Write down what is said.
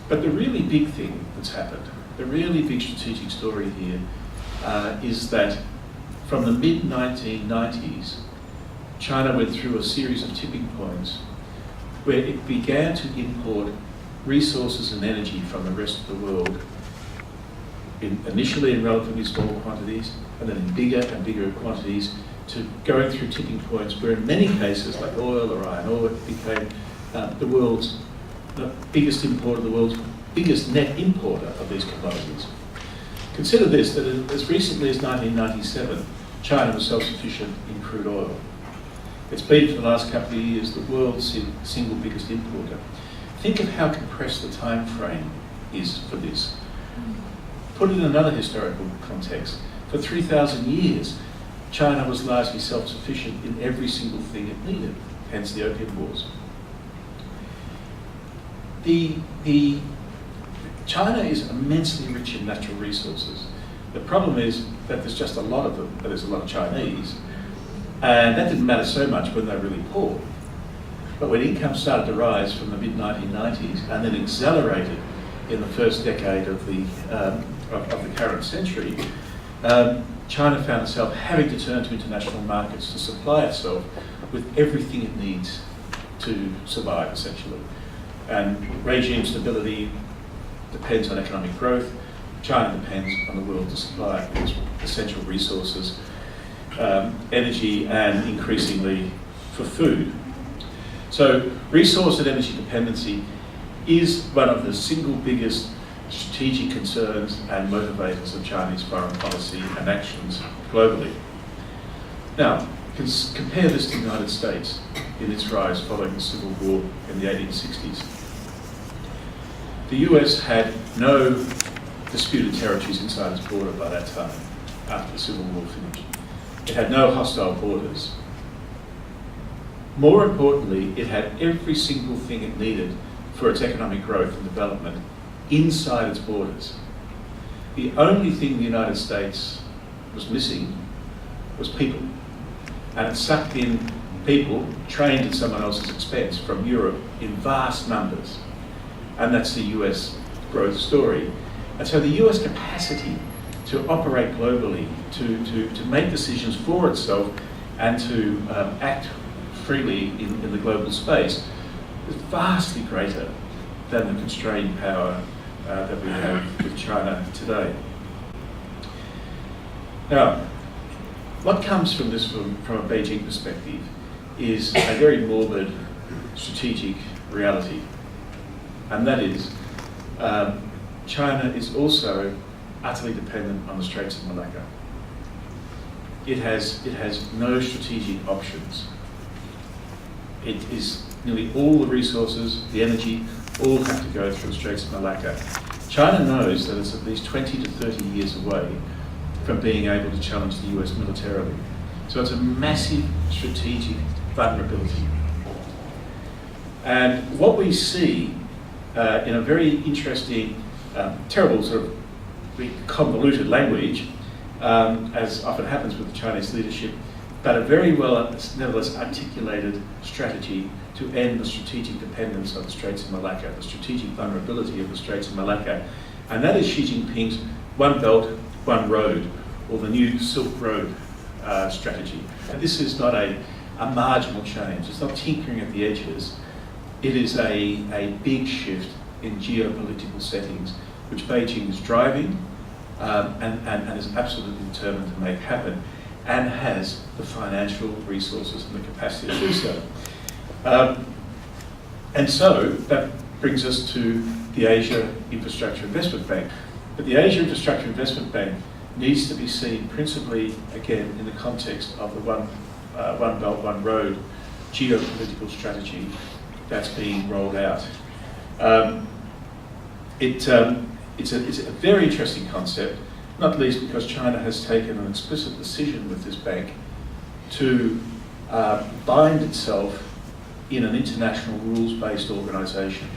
But the really big thing that's happened, the really big strategic story here, is that from the mid-1990s, China went through a series of tipping points where it began to import resources and energy from the rest of the world, initially in relatively small quantities, and then in bigger and bigger quantities, to going through tipping points where in many cases, like oil or iron ore, it became the biggest importer, the world's biggest net importer of these commodities. Consider this, that as recently as 1997, China was self-sufficient in crude oil. It's been for the last couple of years the world's single biggest importer. Think of how compressed the time frame is for this. Put it in another historical context. For 3,000 years, China was largely self-sufficient in every single thing it needed, hence the Opium Wars. China is immensely rich in natural resources. The problem is that there's just a lot of them, but there's a lot of Chinese. And that didn't matter so much when they were really poor. But when income started to rise from the mid-1990s and then accelerated in the first decade of the current century, China found itself having to turn to international markets to supply itself with everything it needs to survive, essentially. And regime stability depends on economic growth. China depends on the world to supply its essential resources, energy, and increasingly for food. So resource and energy dependency is one of the single biggest strategic concerns and motivators of Chinese foreign policy and actions globally. Now, compare this to the United States in its rise following the Civil War in the 1860s. The US had no disputed territories inside its border by that time, after the Civil War finished. It had no hostile borders. More importantly, it had every single thing it needed for its economic growth and development inside its borders. The only thing the United States was missing was people. And it sucked in people trained at someone else's expense from Europe in vast numbers. And that's the US growth story. And so the US capacity to operate globally, to make decisions for itself and to act freely in the global space is vastly greater than the constrained power that we have with China today. Now, what comes from this from a Beijing perspective is a very morbid strategic reality. And that is, China is also utterly dependent on the Straits of Malacca. It has no strategic options. It is nearly all the resources, the energy, all have to go through the Straits of Malacca. China knows that it's at least 20 to 30 years away from being able to challenge the US militarily. So it's a massive strategic vulnerability. And what we see in a very interesting, terrible sort of convoluted language, as often happens with the Chinese leadership, but a very well, nevertheless, articulated strategy to end the strategic dependence of the Straits of Malacca, the strategic vulnerability of the Straits of Malacca, and that is Xi Jinping's One Belt, One Road, or the new Silk Road strategy. And this is not a marginal change, it's not tinkering at the edges, it is a big shift in geopolitical settings, which Beijing is driving and is absolutely determined to make happen, and has the financial resources and the capacity to do so. And so that brings us to the Asia Infrastructure Investment Bank. But the Asia Infrastructure Investment Bank needs to be seen principally, again, in the context of the One Belt, One Road geopolitical strategy that's being rolled out. It's a very interesting concept, not least because China has taken an explicit decision with this bank to bind itself in an international rules-based organisation.